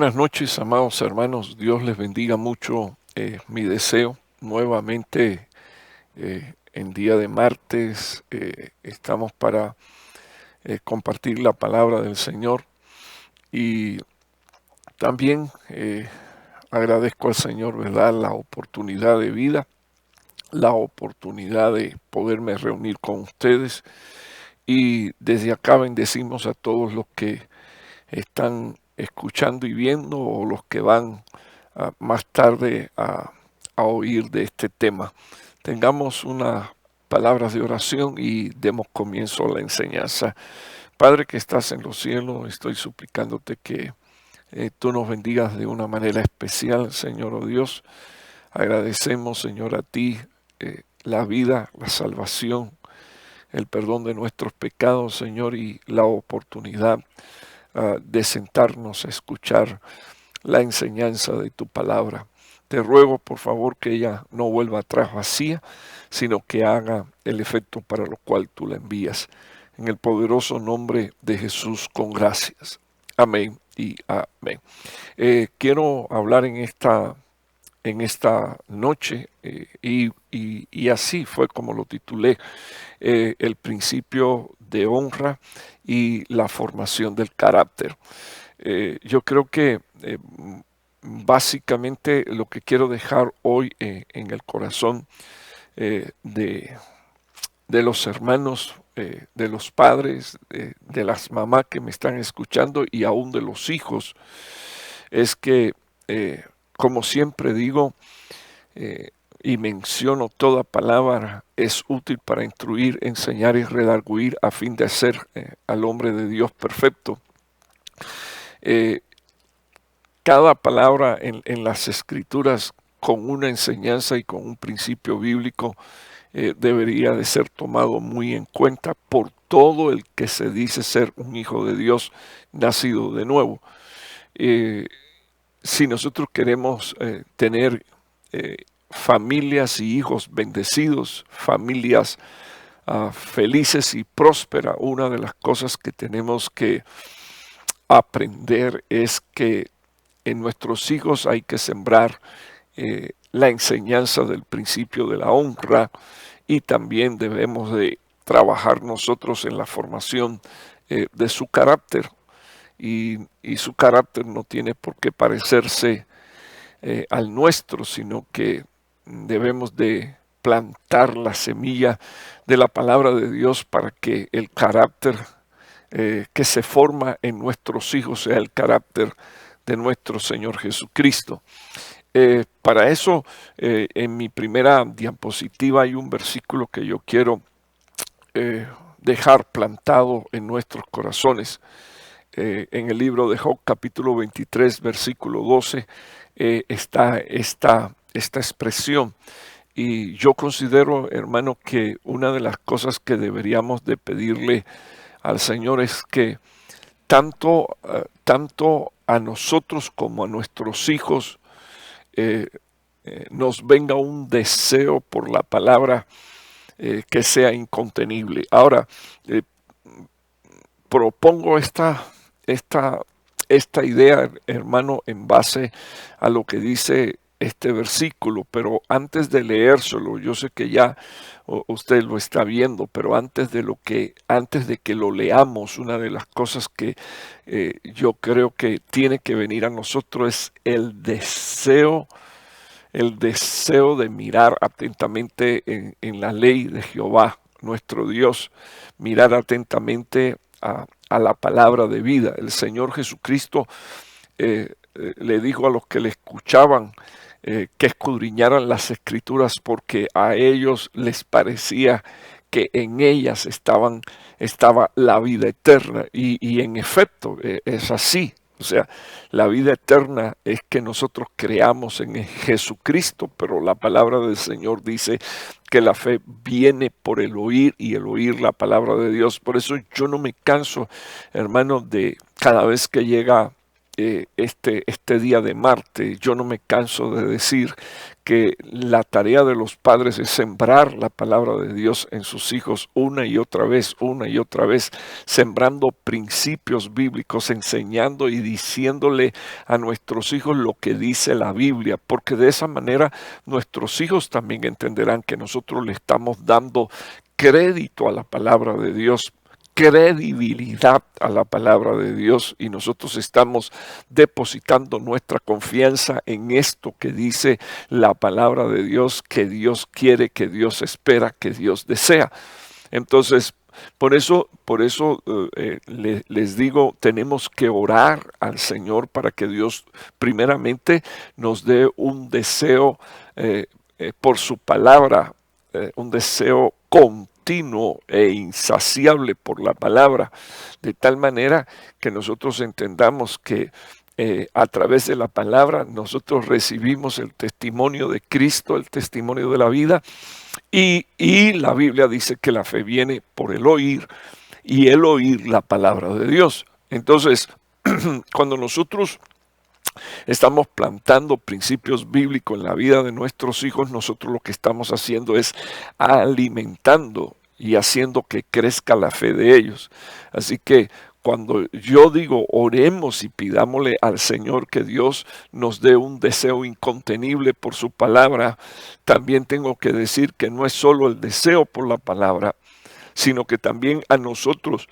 Buenas noches, amados hermanos. Dios les bendiga mucho. Mi deseo nuevamente en día de martes estamos para compartir la palabra del Señor y también agradezco al Señor, ¿verdad?, la oportunidad de vida, la oportunidad de poderme reunir con ustedes y desde acá bendecimos a todos los que están escuchando y viendo o los que van más tarde a oír de este tema. Tengamos unas palabras de oración y demos comienzo a la enseñanza. Padre que estás en los cielos, estoy suplicándote que tú nos bendigas de una manera especial, Señor, oh Dios. Agradecemos, Señor, a ti la vida, la salvación, el perdón de nuestros pecados, Señor, y la oportunidad de sentarnos a escuchar la enseñanza de tu palabra. Te ruego, por favor, que ella no vuelva atrás vacía, sino que haga el efecto para lo cual tú la envías. En el poderoso nombre de Jesús, con gracias. Amén y amén. Quiero hablar en esta noche y así fue como lo titulé, el principio de honra y la formación del carácter. Yo creo que básicamente lo que quiero dejar hoy en el corazón de los hermanos, de los padres, de las mamás que me están escuchando y aún de los hijos, es que, como siempre digo, y menciono, toda palabra es útil para instruir, enseñar y redarguir a fin de hacer al hombre de Dios perfecto. Cada palabra en las escrituras con una enseñanza y con un principio bíblico debería de ser tomado muy en cuenta por todo el que se dice ser un hijo de Dios nacido de nuevo. Si nosotros queremos tener familias y hijos bendecidos, familias felices y prósperas, una de las cosas que tenemos que aprender es que en nuestros hijos hay que sembrar la enseñanza del principio de la honra y también debemos de trabajar nosotros en la formación de su carácter y su carácter no tiene por qué parecerse al nuestro, sino que debemos de plantar la semilla de la palabra de Dios para que el carácter que se forma en nuestros hijos sea el carácter de nuestro Señor Jesucristo. Para eso, en mi primera diapositiva hay un versículo que yo quiero dejar plantado en nuestros corazones. En el libro de Job, capítulo 23, versículo 12, está esta expresión. Y yo considero, hermano, que una de las cosas que deberíamos de pedirle al Señor es que tanto a nosotros como a nuestros hijos nos venga un deseo por la palabra que sea incontenible. Ahora, propongo esta idea, hermano, en base a lo que dice este versículo, pero antes de leérselo, yo sé que ya usted lo está viendo, pero antes de que lo leamos, una de las cosas que yo creo que tiene que venir a nosotros es el deseo de mirar atentamente en la ley de Jehová, nuestro Dios, mirar atentamente a la palabra de vida. El Señor Jesucristo le dijo a los que le escuchaban que escudriñaran las escrituras porque a ellos les parecía que en ellas estaba la vida eterna y en efecto es así. O sea, la vida eterna es que nosotros creamos en Jesucristo, pero la palabra del Señor dice que la fe viene por el oír y el oír la palabra de Dios. Por eso yo no me canso, hermano, de cada vez que llega este día de Marte, yo no me canso de decir que la tarea de los padres es sembrar la palabra de Dios en sus hijos una y otra vez, sembrando principios bíblicos, enseñando y diciéndole a nuestros hijos lo que dice la Biblia, porque de esa manera nuestros hijos también entenderán que nosotros le estamos dando crédito a la palabra de Dios, credibilidad a la palabra de Dios, y nosotros estamos depositando nuestra confianza en esto que dice la palabra de Dios, que Dios quiere, que Dios espera, que Dios desea. Entonces, por eso les digo, tenemos que orar al Señor para que Dios primeramente nos dé un deseo por su palabra, un deseo continuo e insaciable por la palabra, de tal manera que nosotros entendamos que a través de la palabra nosotros recibimos el testimonio de Cristo, el testimonio de la vida, y la Biblia dice que la fe viene por el oír, y el oír la palabra de Dios. Entonces, cuando nosotros estamos plantando principios bíblicos en la vida de nuestros hijos, nosotros lo que estamos haciendo es alimentando y haciendo que crezca la fe de ellos. Así que cuando yo digo oremos y pidámosle al Señor que Dios nos dé un deseo incontenible por su palabra, también tengo que decir que no es solo el deseo por la palabra, sino que también a nosotros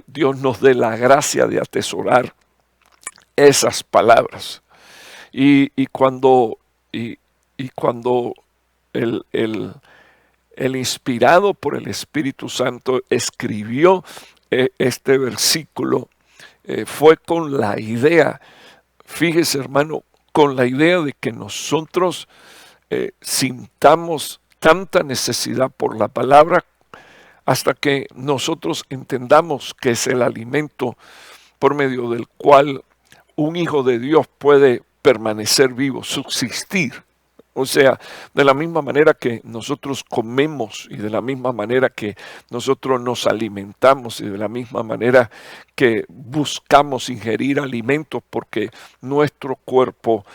Dios nos dé la gracia de atesorar esas palabras. Y cuando el inspirado por el Espíritu Santo escribió este versículo, fue con la idea, fíjese hermano, con la idea de que nosotros sintamos tanta necesidad por la palabra hasta que nosotros entendamos que es el alimento por medio del cual un hijo de Dios puede permanecer vivo, subsistir. O sea, de la misma manera que nosotros comemos y de la misma manera que nosotros nos alimentamos y de la misma manera que buscamos ingerir alimentos porque nuestro cuerpo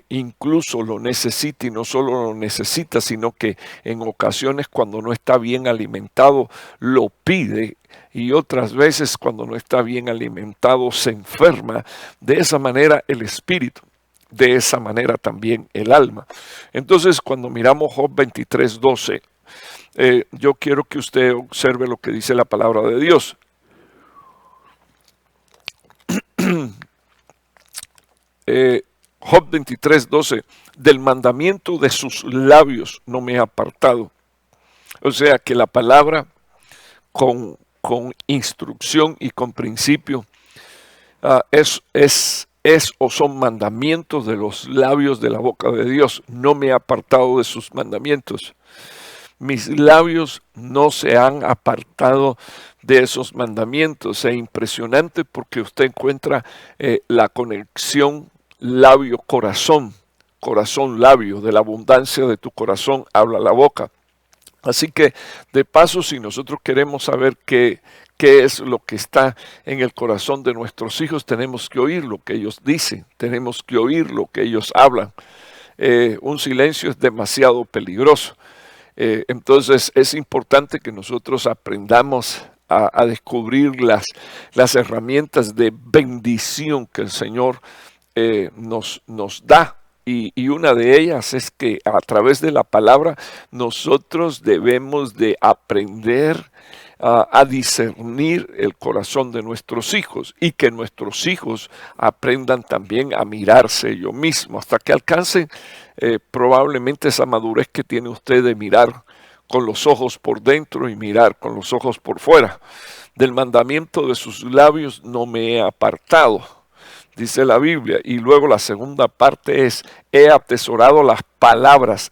incluso lo necesita, y no solo lo necesita, sino que en ocasiones cuando no está bien alimentado lo pide, y otras veces cuando no está bien alimentado se enferma. De esa manera el espíritu, de esa manera también el alma. Entonces, cuando miramos Job 23:12, yo quiero que usted observe lo que dice la palabra de Dios. Job 23:12, del mandamiento de sus labios no me he apartado. O sea que la palabra con instrucción y con principio es o son mandamientos de los labios de la boca de Dios. No me he apartado de sus mandamientos. Mis labios no se han apartado de esos mandamientos. Es impresionante porque usted encuentra la conexión labio-corazón, corazón-labio, de la abundancia de tu corazón habla la boca. Así que, de paso, si nosotros queremos saber qué es lo que está en el corazón de nuestros hijos, tenemos que oír lo que ellos dicen, tenemos que oír lo que ellos hablan. Un silencio es demasiado peligroso. Entonces, es importante que nosotros aprendamos a descubrir las herramientas de bendición que el Señor nos da. Y una de ellas es que a través de la palabra nosotros debemos de aprender a discernir el corazón de nuestros hijos, y que nuestros hijos aprendan también a mirarse ellos mismos hasta que alcancen probablemente esa madurez que tiene usted de mirar con los ojos por dentro y mirar con los ojos por fuera. Del mandamiento de sus labios no me he apartado, dice la Biblia. Y luego la segunda parte es: he atesorado las palabras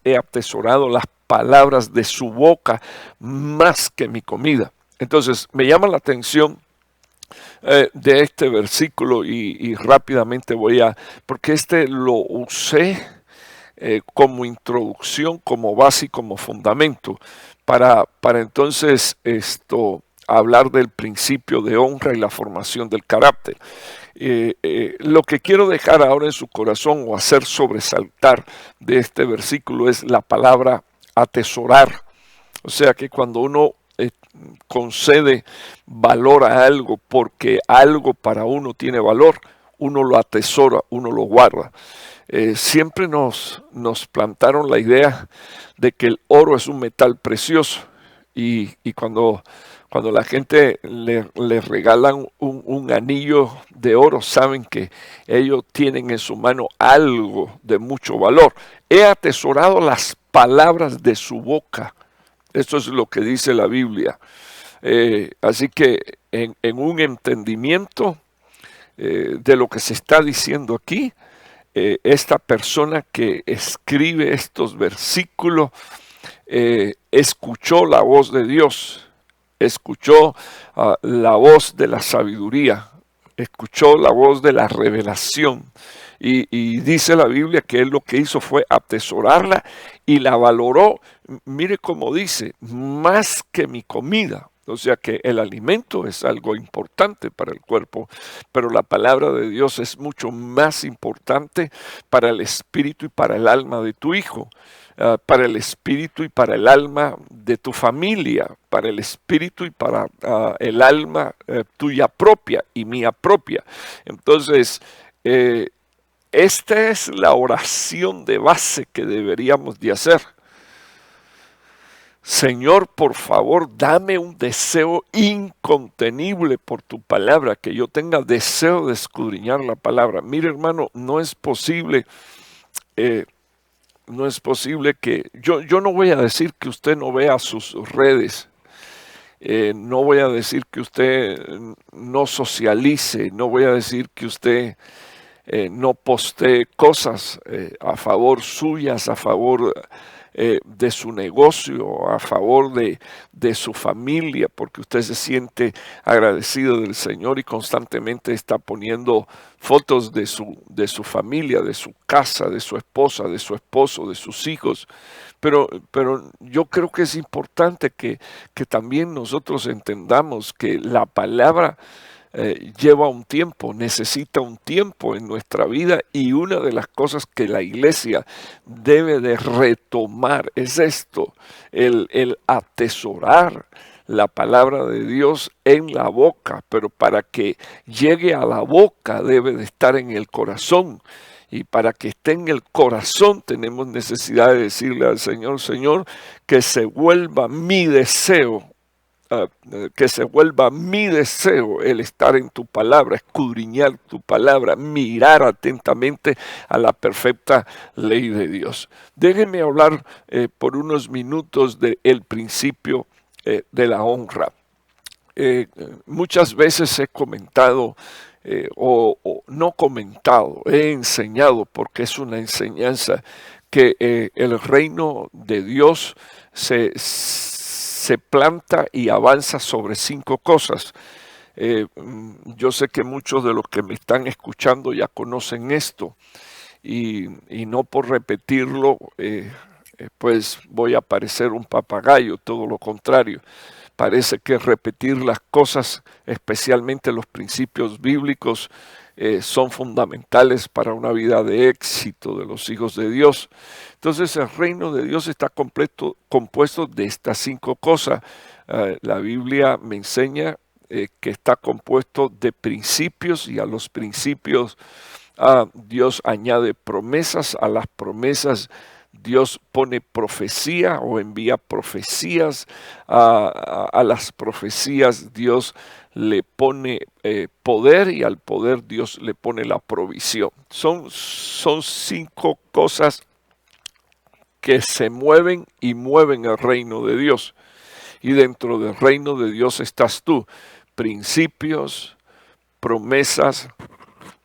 de su boca más que mi comida. Entonces me llama la atención de este versículo y rápidamente porque lo usé como introducción, como base y como fundamento para entonces hablar del principio de honra y la formación del carácter. Lo que quiero dejar ahora en su corazón o hacer sobresaltar de este versículo es la palabra atesorar. O sea que cuando uno concede valor a algo porque algo para uno tiene valor, uno lo atesora, uno lo guarda. Siempre nos plantaron la idea de que el oro es un metal precioso y cuando la gente le regalan un anillo de oro, saben que ellos tienen en su mano algo de mucho valor. He atesorado las palabras de su boca. Esto es lo que dice la Biblia. Así que en un entendimiento de lo que se está diciendo aquí, esta persona que escribe estos versículos escuchó la voz de Dios, escuchó la voz de la sabiduría, escuchó la voz de la revelación. Y dice la Biblia que él lo que hizo fue atesorarla y la valoró, mire cómo dice, más que mi comida. O sea que el alimento es algo importante para el cuerpo, pero la palabra de Dios es mucho más importante para el espíritu y para el alma de tu hijo. Para el espíritu y para el alma de tu familia, para el espíritu y para el alma tuya propia y mía propia. Entonces, esta es la oración de base que deberíamos de hacer. Señor, por favor, dame un deseo incontenible por tu palabra, que yo tenga deseo de escudriñar la palabra. Mire, hermano, no es posible que yo no voy a decir que usted no vea sus redes, no voy a decir que usted no socialice, no voy a decir que usted no postee cosas a favor suyas, a favor de su negocio, a favor de su familia, porque usted se siente agradecido del Señor y constantemente está poniendo fotos de su familia, de su casa, de su esposa, de su esposo, de sus hijos. Pero yo creo que es importante que también nosotros entendamos que la palabra lleva un tiempo, necesita un tiempo en nuestra vida, y una de las cosas que la iglesia debe de retomar es esto, el atesorar la palabra de Dios en la boca, pero para que llegue a la boca debe de estar en el corazón. Y para que esté en el corazón tenemos necesidad de decirle al Señor, Señor, que se vuelva mi deseo, que se vuelva mi deseo el estar en tu palabra, escudriñar tu palabra, mirar atentamente a la perfecta ley de Dios. Déjenme hablar por unos minutos del principio de la honra. Muchas veces he comentado o no comentado, he enseñado, porque es una enseñanza, que el reino de Dios se planta y avanza sobre 5 cosas. Yo sé que muchos de los que me están escuchando ya conocen esto, y no por repetirlo pues voy a parecer un papagayo, todo lo contrario. Parece que repetir las cosas, especialmente los principios bíblicos, son fundamentales para una vida de éxito de los hijos de Dios. Entonces el reino de Dios está compuesto de estas 5 cosas. La Biblia me enseña que está compuesto de principios, y a los principios Dios añade promesas, a las promesas Dios pone profecía o envía profecías, a las profecías Dios le pone poder, y al poder Dios le pone la provisión. Son 5 cosas que se mueven y mueven el reino de Dios. Y dentro del reino de Dios estás tú. Principios, promesas,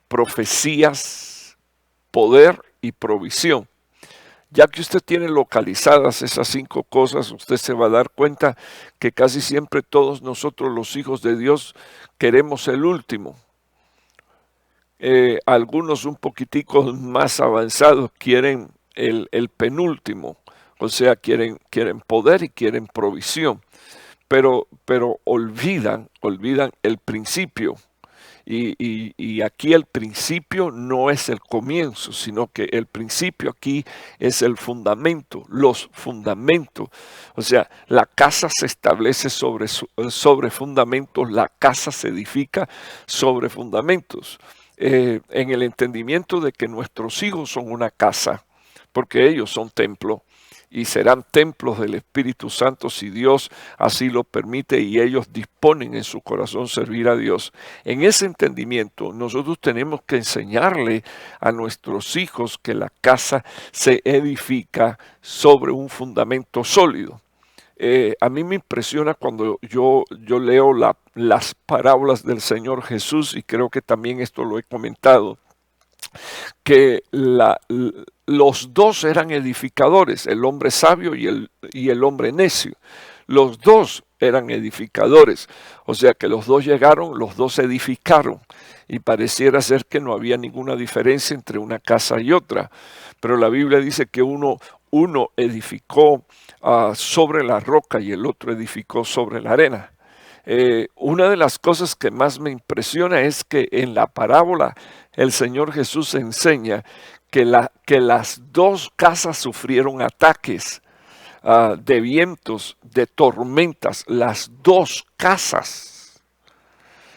profecías, poder y provisión. Ya que usted tiene localizadas esas 5 cosas, usted se va a dar cuenta que casi siempre todos nosotros, los hijos de Dios, queremos el último. Algunos un poquitico más avanzados quieren el penúltimo, o sea, quieren poder y quieren provisión. pero olvidan el principio. Y aquí el principio no es el comienzo, sino que el principio aquí es el fundamento, los fundamentos. O sea, la casa se establece sobre fundamentos, la casa se edifica sobre fundamentos. En el entendimiento de que nuestros hijos son una casa, porque ellos son templo y serán templos del Espíritu Santo si Dios así lo permite y ellos disponen en su corazón servir a Dios. En ese entendimiento nosotros tenemos que enseñarle a nuestros hijos que la casa se edifica sobre un fundamento sólido. A mí me impresiona cuando yo leo las parábolas del Señor Jesús, y creo que también esto lo he comentado, que los dos eran edificadores, el hombre sabio y el hombre necio. Los dos eran edificadores, o sea que los dos llegaron, los dos edificaron, y pareciera ser que no había ninguna diferencia entre una casa y otra. Pero la Biblia dice que uno edificó sobre la roca y el otro edificó sobre la arena. Una de las cosas que más me impresiona es que en la parábola el Señor Jesús enseña que las dos casas sufrieron ataques de vientos, de tormentas, las dos casas.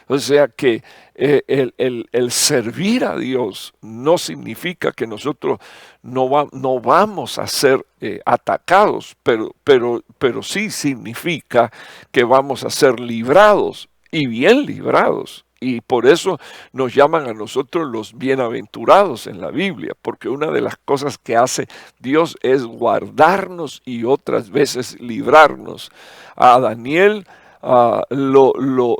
O sea que el servir a Dios no significa que nosotros no vamos a ser atacados, pero sí significa que vamos a ser librados y bien librados. Y por eso nos llaman a nosotros los bienaventurados en la Biblia, porque una de las cosas que hace Dios es guardarnos y otras veces librarnos. A Daniel lo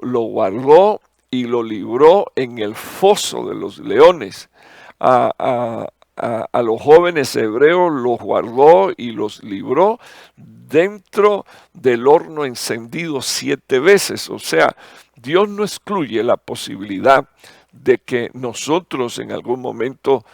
guardó y lo libró en el foso de los leones. A los jóvenes hebreos los guardó y los libró dentro del horno encendido 7 veces. O sea, Dios no excluye la posibilidad de que nosotros en algún momento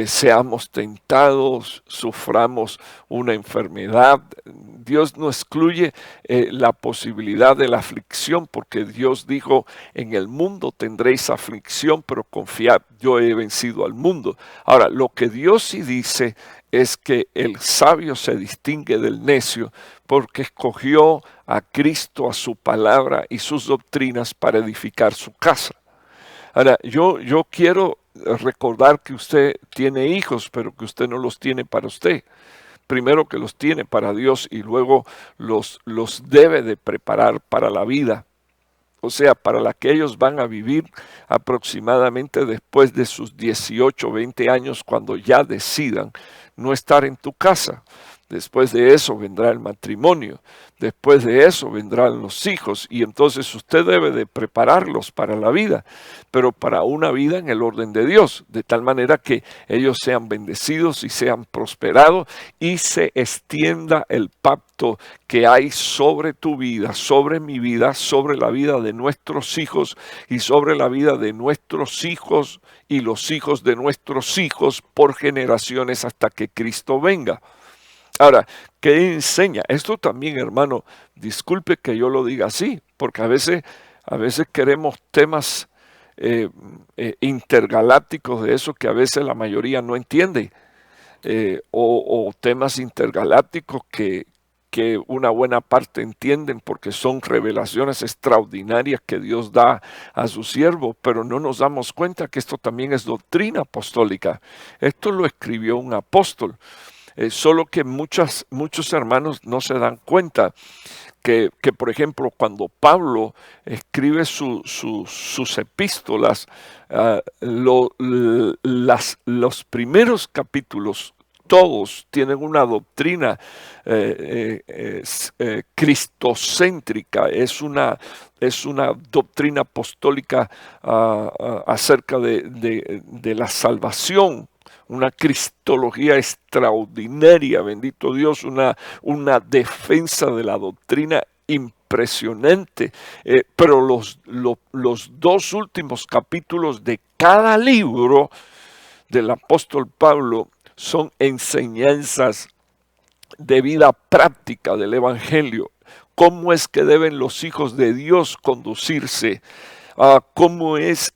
seamos tentados, suframos una enfermedad. Dios no excluye la posibilidad de la aflicción, porque Dios dijo, en el mundo tendréis aflicción, pero confiad, yo he vencido al mundo. Ahora, lo que Dios sí dice es que el sabio se distingue del necio porque escogió a Cristo, a su palabra y sus doctrinas para edificar su casa. Ahora, yo quiero recordar que usted tiene hijos, pero que usted no los tiene para usted. Primero que los tiene para Dios y luego los debe de preparar para la vida. O sea, para la que ellos van a vivir aproximadamente después de sus 18, 20 años, cuando ya decidan no estar en tu casa. Después de eso vendrá el matrimonio, después de eso vendrán los hijos, y entonces usted debe de prepararlos para la vida, pero para una vida en el orden de Dios, de tal manera que ellos sean bendecidos y sean prosperados y se extienda el pacto que hay sobre tu vida, sobre mi vida, sobre la vida de nuestros hijos y sobre la vida de nuestros hijos y los hijos de nuestros hijos por generaciones hasta que Cristo venga. Ahora, ¿qué enseña? Esto también, hermano, disculpe que yo lo diga así, porque a veces queremos temas intergalácticos de eso que a veces la mayoría no entiende, o temas intergalácticos que una buena parte entienden porque son revelaciones extraordinarias que Dios da a su siervo, pero no nos damos cuenta que esto también es doctrina apostólica. Esto lo escribió un apóstol. Solo que muchos hermanos no se dan cuenta que, por ejemplo, cuando Pablo escribe sus epístolas, los primeros capítulos todos tienen una doctrina cristocéntrica, es una doctrina apostólica acerca de la salvación. Una cristología extraordinaria, bendito Dios, una defensa de la doctrina impresionante. Pero los 2 últimos capítulos de cada libro del apóstol Pablo son enseñanzas de vida práctica del Evangelio. cómo es que deben los hijos de Dios conducirse, cómo es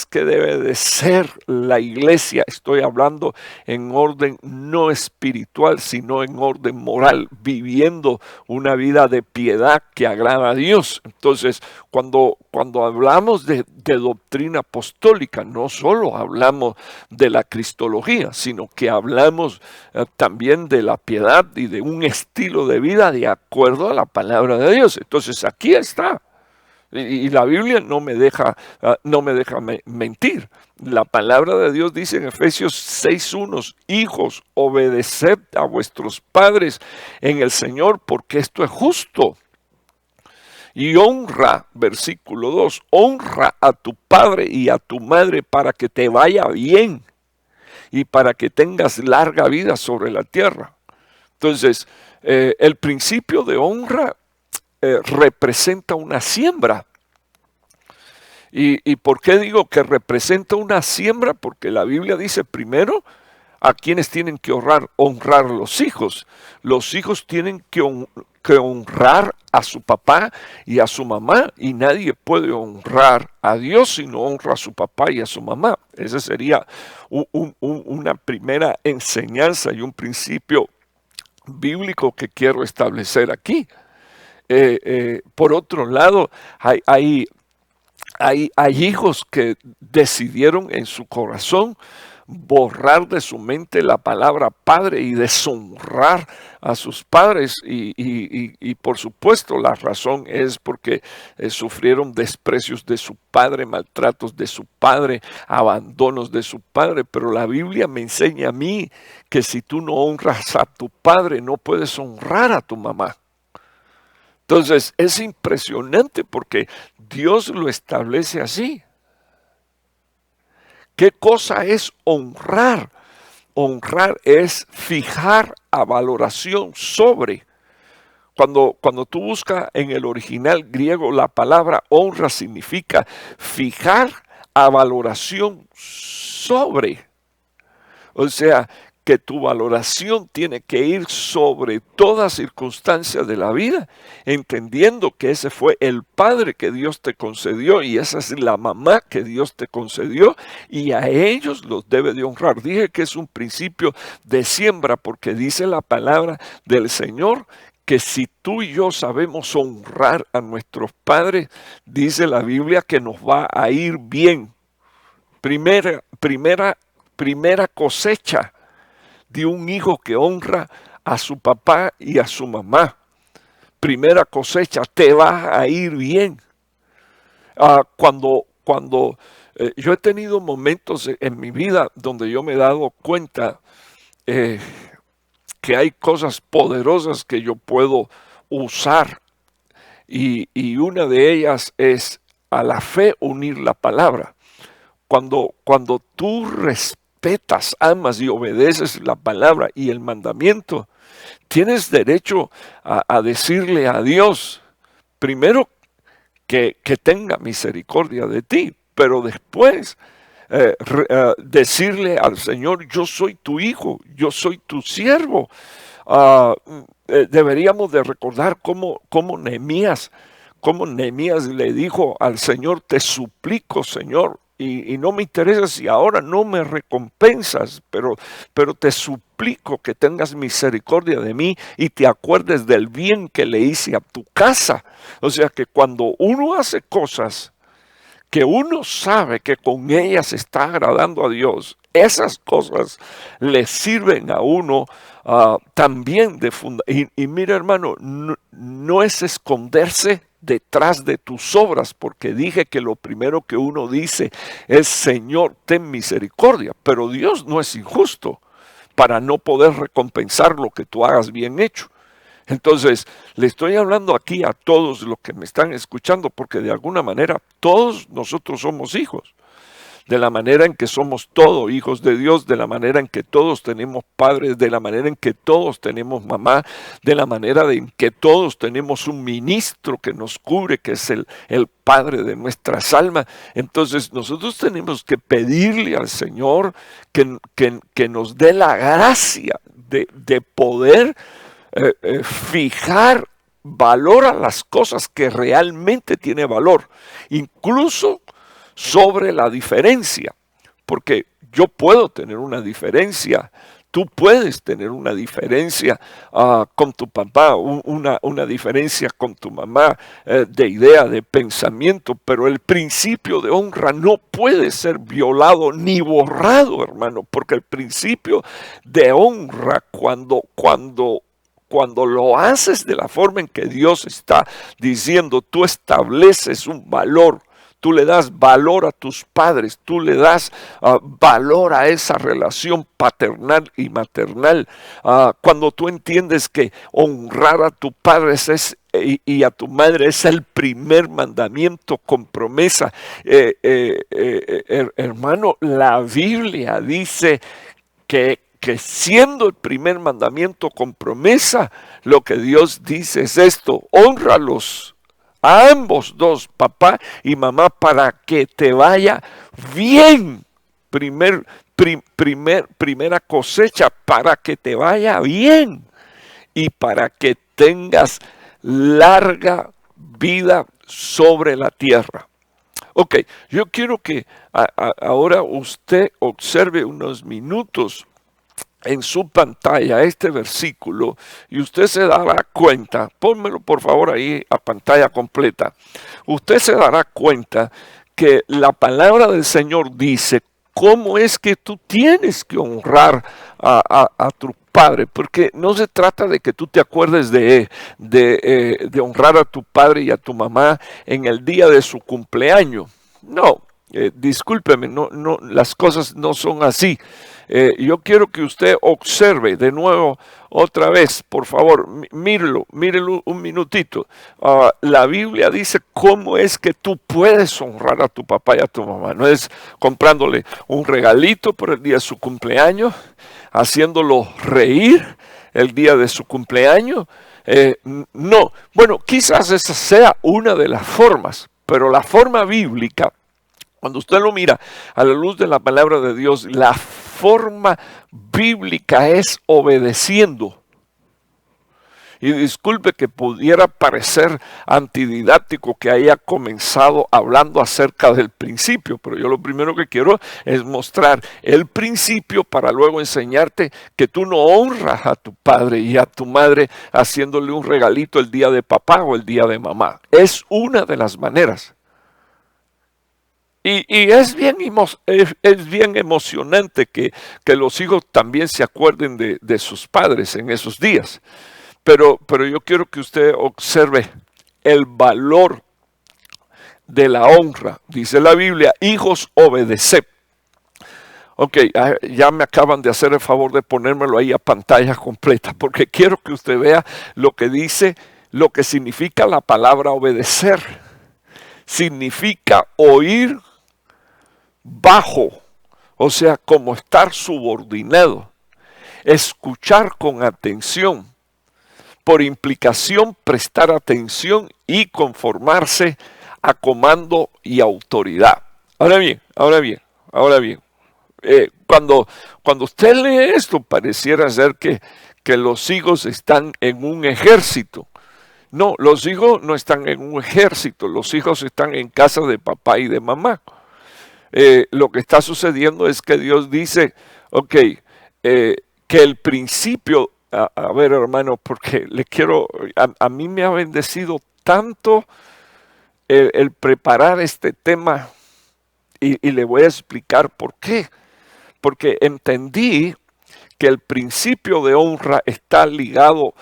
que debe de ser la iglesia. Estoy hablando en orden no espiritual, sino en orden moral, viviendo una vida de piedad que agrada a Dios. Entonces, cuando hablamos de doctrina apostólica, no solo hablamos de la cristología, sino que hablamos también de la piedad y de un estilo de vida de acuerdo a la palabra de Dios. Entonces, aquí está. Y la Biblia no me deja mentir. La palabra de Dios dice en Efesios 6:1, hijos, obedeced a vuestros padres en el Señor, porque esto es justo. Y honra, versículo 2, honra a tu padre y a tu madre para que te vaya bien y para que tengas larga vida sobre la tierra. Entonces, el principio de honra representa una siembra. ¿Y por qué digo que representa una siembra? Porque la Biblia dice primero a quienes tienen que honrar los hijos. Los hijos tienen que honrar a su papá y a su mamá, y nadie puede honrar a Dios si no honra a su papá y a su mamá. Esa sería una primera enseñanza y un principio bíblico que quiero establecer aquí. Por otro lado, hay hijos que decidieron en su corazón borrar de su mente la palabra padre y deshonrar a sus padres, y por supuesto la razón es porque sufrieron desprecios de su padre, maltratos de su padre, abandonos de su padre. Pero la Biblia me enseña a mí que si tú no honras a tu padre, no puedes honrar a tu mamá. Entonces es impresionante porque Dios lo establece así. ¿Qué cosa es honrar? Honrar es fijar a valoración sobre. Cuando tú buscas en el original griego, la palabra honra significa fijar a valoración sobre. O sea, que tu valoración tiene que ir sobre toda circunstancia de la vida, entendiendo que ese fue el padre que Dios te concedió y esa es la mamá que Dios te concedió, y a ellos los debe de honrar. Dije que es un principio de siembra porque dice la palabra del Señor que si tú y yo sabemos honrar a nuestros padres, dice la Biblia que nos va a ir bien. Primera cosecha de un hijo que honra a su papá y a su mamá. Primera cosecha, te va a ir bien. Cuando yo he tenido momentos en mi vida donde yo me he dado cuenta que hay cosas poderosas que yo puedo usar, y una de ellas es a la fe unir la palabra. Cuando tú respetas, amas y obedeces la palabra y el mandamiento, tienes derecho a decirle a Dios, primero que tenga misericordia de ti, pero después decirle al Señor, yo soy tu hijo, yo soy tu siervo. Deberíamos de recordar cómo Nehemías le dijo al Señor, te suplico, Señor, y no me interesa si ahora no me recompensas, pero te suplico que tengas misericordia de mí y te acuerdes del bien que le hice a tu casa. O sea que cuando uno hace cosas que uno sabe que con ellas está agradando a Dios, esas cosas le sirven a uno también de fundamento. Y mira, hermano, no es esconderse detrás de tus obras, porque dije que lo primero que uno dice es, Señor, ten misericordia, pero Dios no es injusto para no poder recompensar lo que tú hagas bien hecho. Entonces, le estoy hablando aquí a todos los que me están escuchando, porque de alguna manera todos nosotros somos hijos. De la manera en que somos todos hijos de Dios, de la manera en que todos tenemos padres, de la manera en que todos tenemos mamá, de la manera en que todos tenemos un ministro que nos cubre, que es el Padre de nuestras almas. Entonces nosotros tenemos que pedirle al Señor que nos dé la gracia de poder fijar valora las cosas que realmente tiene valor, incluso sobre la diferencia, porque yo puedo tener una diferencia. Tú puedes tener una diferencia con tu papá, una diferencia con tu mamá de idea, de pensamiento, pero el principio de honra no puede ser violado ni borrado, hermano, porque el principio de honra cuando lo haces de la forma en que Dios está diciendo, tú estableces un valor. Tú le das valor a tus padres, tú le das valor a esa relación paternal y maternal. Cuando tú entiendes que honrar a tu padre y a tu madre es el primer mandamiento con promesa. Hermano, la Biblia dice que siendo el primer mandamiento con promesa, lo que Dios dice es esto: hónralos a ambos dos, papá y mamá, para que te vaya bien. Primera cosecha, para que te vaya bien y para que tengas larga vida sobre la tierra. Ok, yo quiero que ahora usted observe unos minutos en su pantalla este versículo y usted se dará cuenta, pónmelo por favor ahí a pantalla completa, usted se dará cuenta que la palabra del Señor dice cómo es que tú tienes que honrar a tu padre, porque no se trata de que tú te acuerdes de honrar a tu padre y a tu mamá en el día de su cumpleaños. No, discúlpeme, las cosas no son así. Yo quiero que usted observe de nuevo otra vez, por favor, mírelo un minutito. La Biblia dice cómo es que tú puedes honrar a tu papá y a tu mamá. No es comprándole un regalito por el día de su cumpleaños, haciéndolo reír el día de su cumpleaños. No, bueno, quizás esa sea una de las formas, pero la forma bíblica, cuando usted lo mira a la luz de la palabra de Dios, la forma bíblica es obedeciendo. Y disculpe que pudiera parecer antididáctico que haya comenzado hablando acerca del principio, pero yo lo primero que quiero es mostrar el principio para luego enseñarte que tú no honras a tu padre y a tu madre haciéndole un regalito el día de papá o el día de mamá. Es una de las maneras. Y es bien emocionante que los hijos también se acuerden de sus padres en esos días. Pero yo quiero que usted observe el valor de la honra. Dice la Biblia, hijos, obedeced. Ok, ya me acaban de hacer el favor de ponérmelo ahí a pantalla completa, porque quiero que usted vea lo que dice, lo que significa la palabra obedecer. Significa oír bajo, o sea, como estar subordinado. Escuchar con atención. Por implicación, prestar atención y conformarse a comando y autoridad. Ahora bien. Cuando usted lee esto, pareciera ser que los hijos están en un ejército. No, los hijos no están en un ejército, los hijos están en casa de papá y de mamá. Lo que está sucediendo es que Dios dice, ok, que el principio, a ver hermano, porque le quiero, a mí me ha bendecido tanto el preparar este tema y le voy a explicar por qué. Porque entendí que el principio de honra está ligado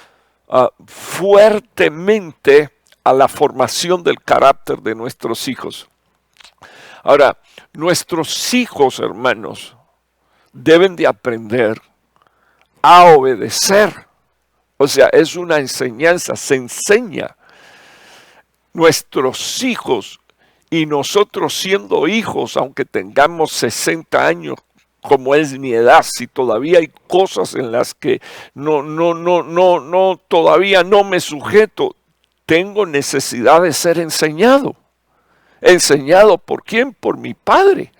fuertemente a la formación del carácter de nuestros hijos. Ahora, nuestros hijos, hermanos, deben de aprender a obedecer. O sea, es una enseñanza, se enseña. Nuestros hijos y nosotros siendo hijos, aunque tengamos 60 años, como es mi edad, si todavía hay cosas en las que todavía no me sujeto, tengo necesidad de ser enseñado. ¿Enseñado por quién? Por mi padre.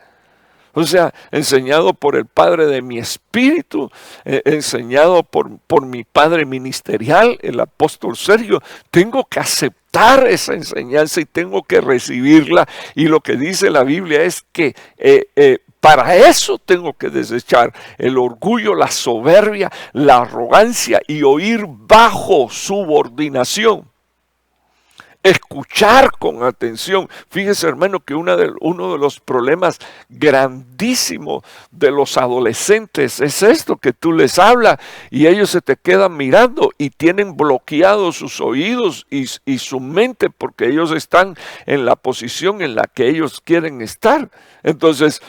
O sea, enseñado por el Padre de mi espíritu, enseñado por mi Padre ministerial, el apóstol Sergio. Tengo que aceptar esa enseñanza y tengo que recibirla. Y lo que dice la Biblia es que para eso tengo que desechar el orgullo, la soberbia, la arrogancia y oír bajo subordinación. Escuchar con atención. Fíjese, hermano, que uno de los problemas grandísimos de los adolescentes es esto, que tú les hablas y ellos se te quedan mirando y tienen bloqueados sus oídos y su mente, porque ellos están en la posición en la que ellos quieren estar. Entonces,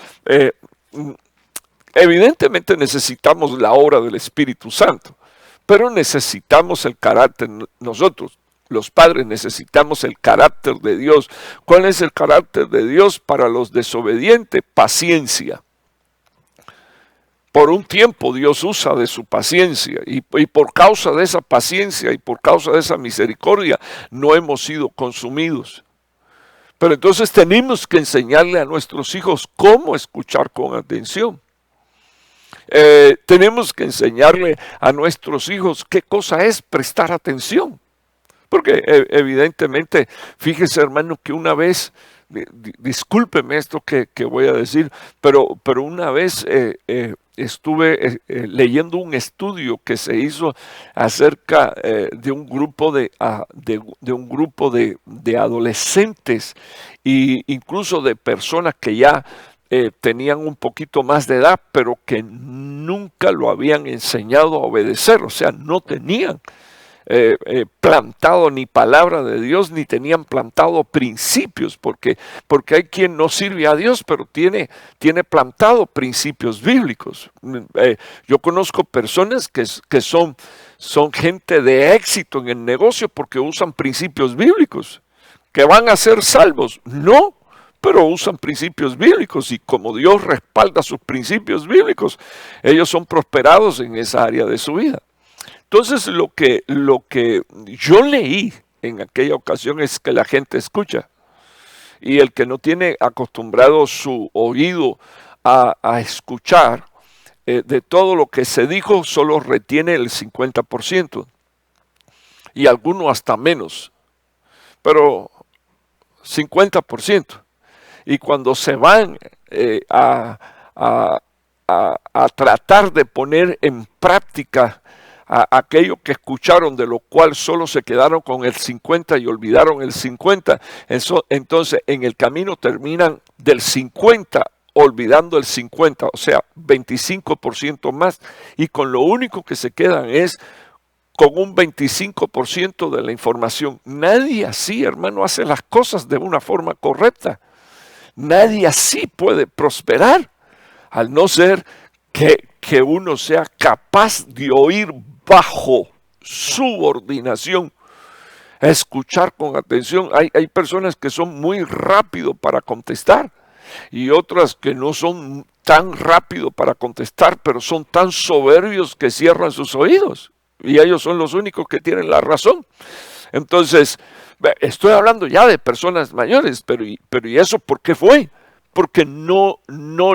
evidentemente necesitamos la obra del Espíritu Santo, pero necesitamos el carácter nosotros. Los padres necesitamos el carácter de Dios. ¿Cuál es el carácter de Dios para los desobedientes? Paciencia. Por un tiempo Dios usa de su paciencia y por causa de esa paciencia y por causa de esa misericordia no hemos sido consumidos. Pero entonces tenemos que enseñarle a nuestros hijos cómo escuchar con atención. Tenemos que enseñarle a nuestros hijos qué cosa es prestar atención. Porque evidentemente, fíjese, hermano, que una vez, discúlpeme esto que voy a decir, pero una vez estuve leyendo un estudio que se hizo acerca de un grupo de adolescentes e incluso de personas que ya tenían un poquito más de edad, pero que nunca lo habían enseñado a obedecer, o sea, no tenían plantado ni palabra de Dios, ni tenían plantado principios, porque hay quien no sirve a Dios, pero tiene plantado principios bíblicos. Yo conozco personas que son gente de éxito en el negocio porque usan principios bíblicos, que van a ser salvos, no, pero usan principios bíblicos y como Dios respalda sus principios bíblicos, ellos son prosperados en esa área de su vida. Entonces lo que yo leí en aquella ocasión es que la gente escucha y el que no tiene acostumbrado su oído a escuchar, de todo lo que se dijo solo retiene el 50% y algunos hasta menos, pero 50%. Y cuando se van a tratar de poner en práctica aquello que escucharon, de lo cual solo se quedaron con el 50 y olvidaron el 50, entonces en el camino terminan del 50 olvidando el 50, o sea, 25% más, y con lo único que se quedan es con un 25% de la información. Nadie así, hermano, hace las cosas de una forma correcta. Nadie así puede prosperar, al no ser que uno sea capaz de oír bajo subordinación, escuchar con atención. Hay personas que son muy rápidos para contestar y otras que no son tan rápidos para contestar, pero son tan soberbios que cierran sus oídos y ellos son los únicos que tienen la razón. Entonces, estoy hablando ya de personas mayores, pero ¿y eso por qué fue? Porque no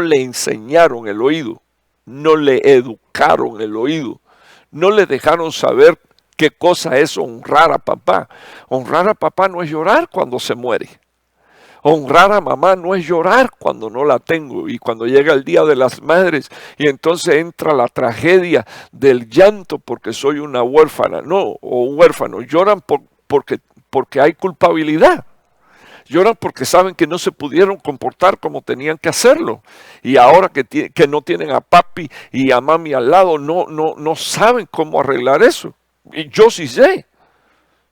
le enseñaron el oído, no le educaron el oído, no le dejaron saber qué cosa es honrar a papá. Honrar a papá no es llorar cuando se muere. Honrar a mamá no es llorar cuando no la tengo y cuando llega el Día de las Madres y entonces entra la tragedia del llanto porque soy una huérfana, no, o un huérfano. Lloran porque hay culpabilidad. Lloran porque saben que no se pudieron comportar como tenían que hacerlo. Y ahora que no tienen a papi y a mami al lado, no saben cómo arreglar eso. Y yo sí sé.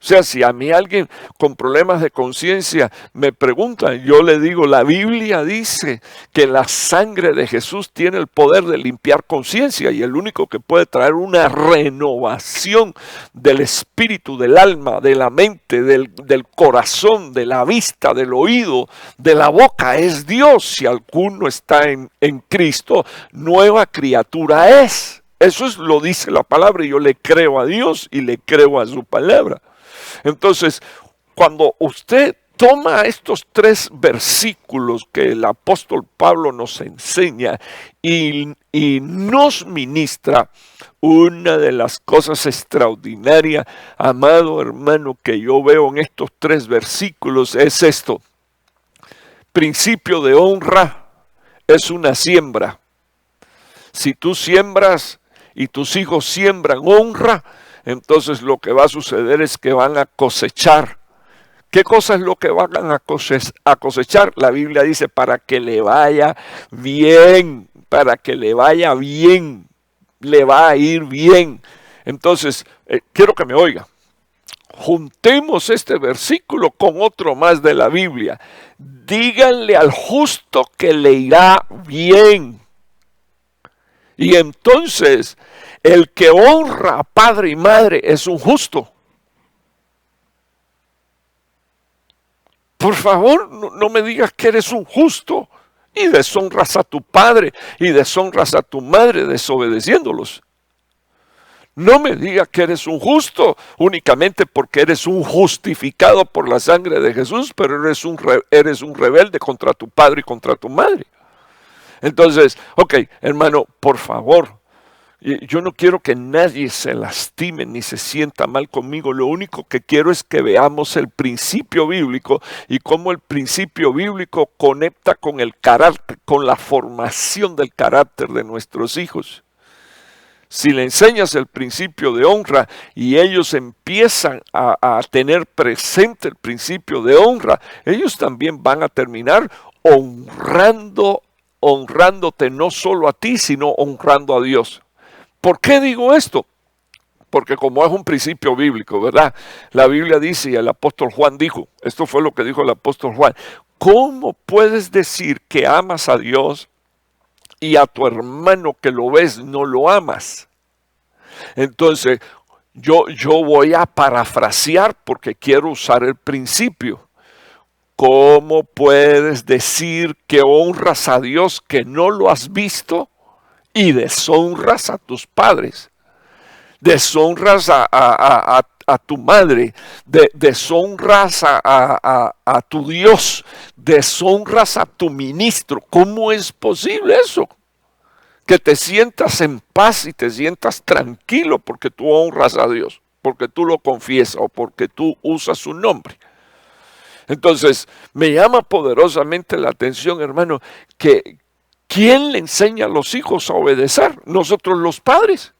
O sea, si a mí alguien con problemas de conciencia me pregunta, yo le digo, la Biblia dice que la sangre de Jesús tiene el poder de limpiar conciencia y el único que puede traer una renovación del espíritu, del alma, de la mente, del corazón, de la vista, del oído, de la boca es Dios. Si alguno está en Cristo, nueva criatura es. Eso lo dice la palabra y yo le creo a Dios y le creo a su palabra. Entonces, cuando usted toma estos 3 versículos que el apóstol Pablo nos enseña y nos ministra una de las cosas extraordinarias, amado hermano, que yo veo en estos 3 versículos es esto. Principio de honra es una siembra. Si tú siembras y tus hijos siembran honra, entonces lo que va a suceder es que van a cosechar. ¿Qué cosa es lo que van a cosechar? La Biblia dice para que le vaya bien, para que le vaya bien, le va a ir bien. Entonces, quiero que me oiga. Juntemos este versículo con otro más de la Biblia. Díganle al justo que le irá bien. Y entonces, el que honra a padre y madre es un justo. Por favor, no me digas que eres un justo y deshonras a tu padre y deshonras a tu madre desobedeciéndolos. No me digas que eres un justo únicamente porque eres un justificado por la sangre de Jesús, pero eres un rebelde contra tu padre y contra tu madre. Entonces, ok, hermano, por favor, yo no quiero que nadie se lastime ni se sienta mal conmigo. Lo único que quiero es que veamos el principio bíblico y cómo el principio bíblico conecta con el carácter, con la formación del carácter de nuestros hijos. Si le enseñas el principio de honra y ellos empiezan a tener presente el principio de honra, ellos también van a terminar honrándote no solo a ti, sino honrando a Dios. ¿Por qué digo esto? Porque como es un principio bíblico, ¿verdad? La Biblia dice, y el apóstol Juan dijo, esto fue lo que dijo el apóstol Juan, ¿cómo puedes decir que amas a Dios y a tu hermano que lo ves no lo amas? Entonces, yo voy a parafrasear porque quiero usar el principio. ¿Cómo puedes decir que honras a Dios que no lo has visto y deshonras a tus padres? Deshonras a tu madre, deshonras a tu Dios, deshonras a tu ministro. ¿Cómo es posible eso? Que te sientas en paz y te sientas tranquilo porque tú honras a Dios, porque tú lo confiesas o porque tú usas su nombre. Entonces, me llama poderosamente la atención, hermano, que ¿quién le enseña a los hijos a obedecer? Nosotros los padres.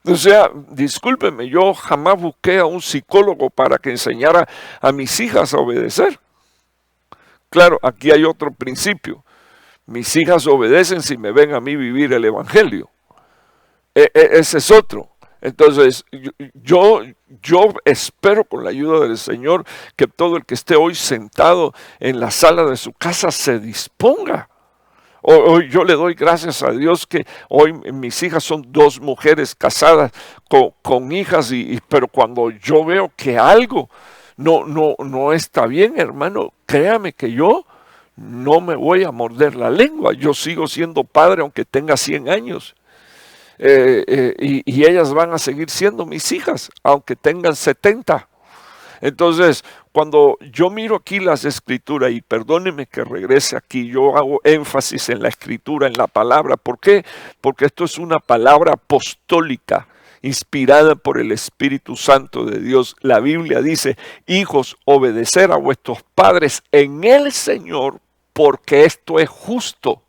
O sea, discúlpeme, yo jamás busqué a un psicólogo para que enseñara a mis hijas a obedecer. Claro, aquí hay otro principio. Mis hijas obedecen si me ven a mí vivir el evangelio. Ese es otro. Entonces, yo espero con la ayuda del Señor que todo el que esté hoy sentado en la sala de su casa se disponga. Hoy yo le doy gracias a Dios que hoy mis hijas son 2 mujeres casadas con hijas, pero cuando yo veo que algo no está bien, hermano, créame que yo no me voy a morder la lengua. Yo sigo siendo padre aunque tenga 100 años. Y ellas van a seguir siendo mis hijas, aunque tengan 70. Entonces, cuando yo miro aquí las escrituras, y perdóneme que regrese aquí, yo hago énfasis en la escritura, en la palabra. ¿Por qué? Porque esto es una palabra apostólica, inspirada por el Espíritu Santo de Dios. La Biblia dice, hijos, obedecer a vuestros padres en el Señor, porque esto es justo.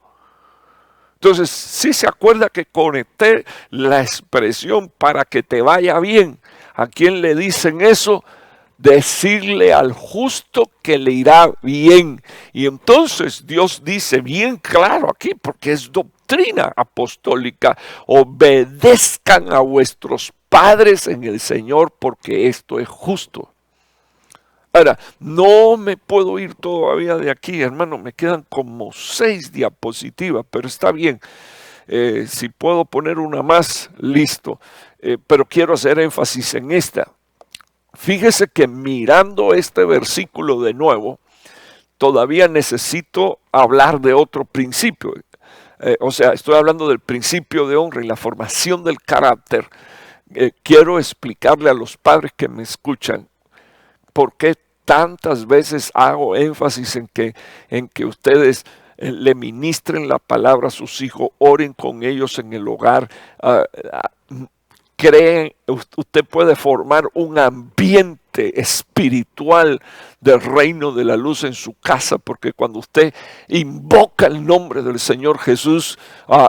Entonces, sí se acuerda que conecté la expresión para que te vaya bien. ¿A quién le dicen eso? Decirle al justo que le irá bien. Y entonces Dios dice bien claro aquí, porque es doctrina apostólica, obedezcan a vuestros padres en el Señor, porque esto es justo. Ahora, no me puedo ir todavía de aquí, hermano, me quedan como 6 diapositivas, pero está bien. Si puedo poner una más, listo. Pero quiero hacer énfasis en esta. Fíjese que mirando este versículo de nuevo, todavía necesito hablar de otro principio. O sea, estoy hablando del principio de honra y la formación del carácter. Quiero explicarle a los padres que me escuchan por qué tantas veces hago énfasis en que ustedes le ministren la palabra a sus hijos, oren con ellos en el hogar. Creen, usted puede formar un ambiente espiritual del reino de la luz en su casa, porque cuando usted invoca el nombre del Señor Jesús,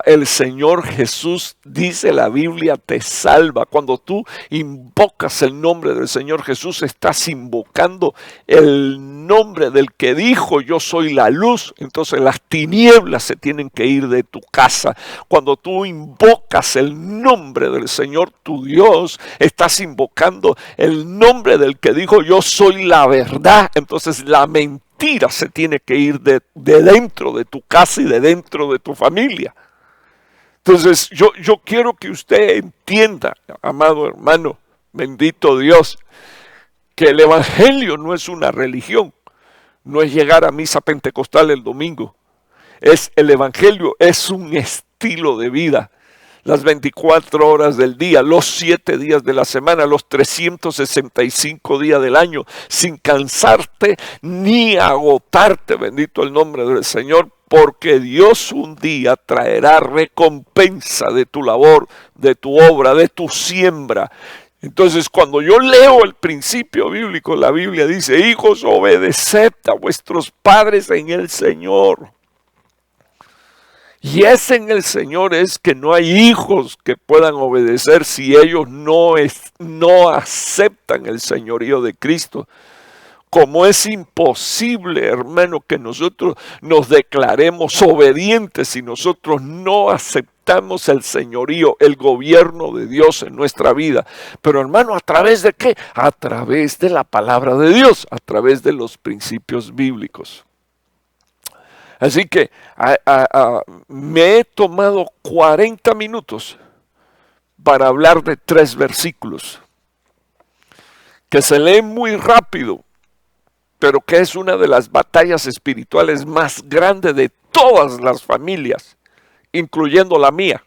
el Señor Jesús, dice la Biblia, te salva. Cuando tú invocas el nombre del Señor Jesús, estás invocando el nombre del que dijo, yo soy la luz. Entonces las tinieblas se tienen que ir de tu casa. Cuando tú invocas el nombre del Señor, tu Dios, estás invocando el nombre del que dijo, yo soy la verdad. Entonces la mentira se tiene que ir de dentro de tu casa y de dentro de tu familia. Entonces yo quiero que usted entienda, amado hermano, bendito Dios, que el evangelio no es una religión, no es llegar a misa pentecostal el domingo. El evangelio es un estilo de vida. Las 24 horas del día, los 7 días de la semana, los 365 días del año, sin cansarte ni agotarte, bendito el nombre del Señor, porque Dios un día traerá recompensa de tu labor, de tu obra, de tu siembra. Entonces, cuando yo leo el principio bíblico, la Biblia dice, hijos, obedeced a vuestros padres en el Señor. Y es en el Señor es que no hay hijos que puedan obedecer si ellos no aceptan el señorío de Cristo. Como es imposible, hermano, que nosotros nos declaremos obedientes si nosotros no aceptamos el señorío, el gobierno de Dios en nuestra vida. Pero hermano, ¿a través de qué? A través de la palabra de Dios, a través de los principios bíblicos. Así que me he tomado 40 minutos para hablar de 3 versículos que se leen muy rápido, pero que es una de las batallas espirituales más grandes de todas las familias, incluyendo la mía.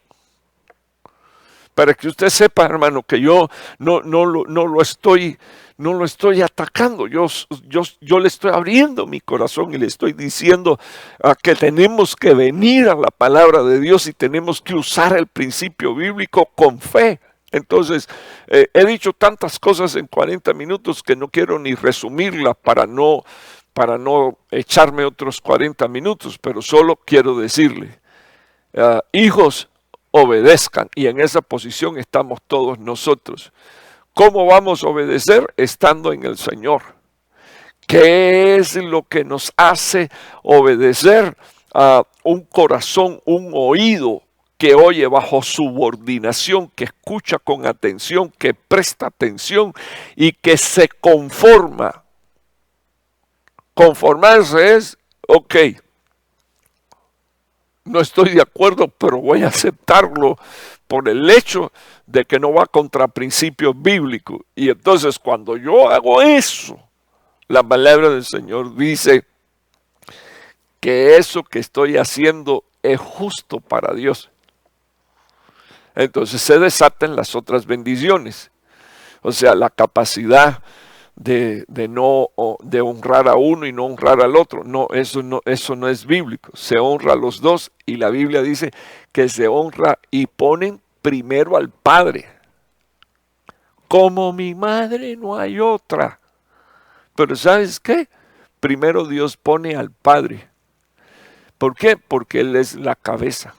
Para que usted sepa, hermano, que yo no lo estoy atacando. Yo le estoy abriendo mi corazón y le estoy diciendo que tenemos que venir a la palabra de Dios y tenemos que usar el principio bíblico con fe. Entonces, he dicho tantas cosas en 40 minutos que no quiero ni resumirla para no echarme otros 40 minutos, pero solo quiero decirle, hijos, obedezcan, y en esa posición estamos todos nosotros. ¿Cómo vamos a obedecer? Estando en el Señor. ¿Qué es lo que nos hace obedecer? Un corazón, un oído que oye bajo subordinación, que escucha con atención, que presta atención y que se conforma. Conformarse es, ok, no estoy de acuerdo, pero voy a aceptarlo por el hecho de que no va contra principios bíblicos. Y entonces cuando yo hago eso, la palabra del Señor dice que eso que estoy haciendo es justo para Dios. Entonces se desatan las otras bendiciones. O sea, la capacidad de honrar a uno y no honrar al otro. No, eso no es bíblico. Se honra a los dos y la Biblia dice que se honra y ponen primero al Padre. Como mi madre no hay otra. Pero ¿sabes qué? Primero Dios pone al Padre. ¿Por qué? Porque Él es la cabeza.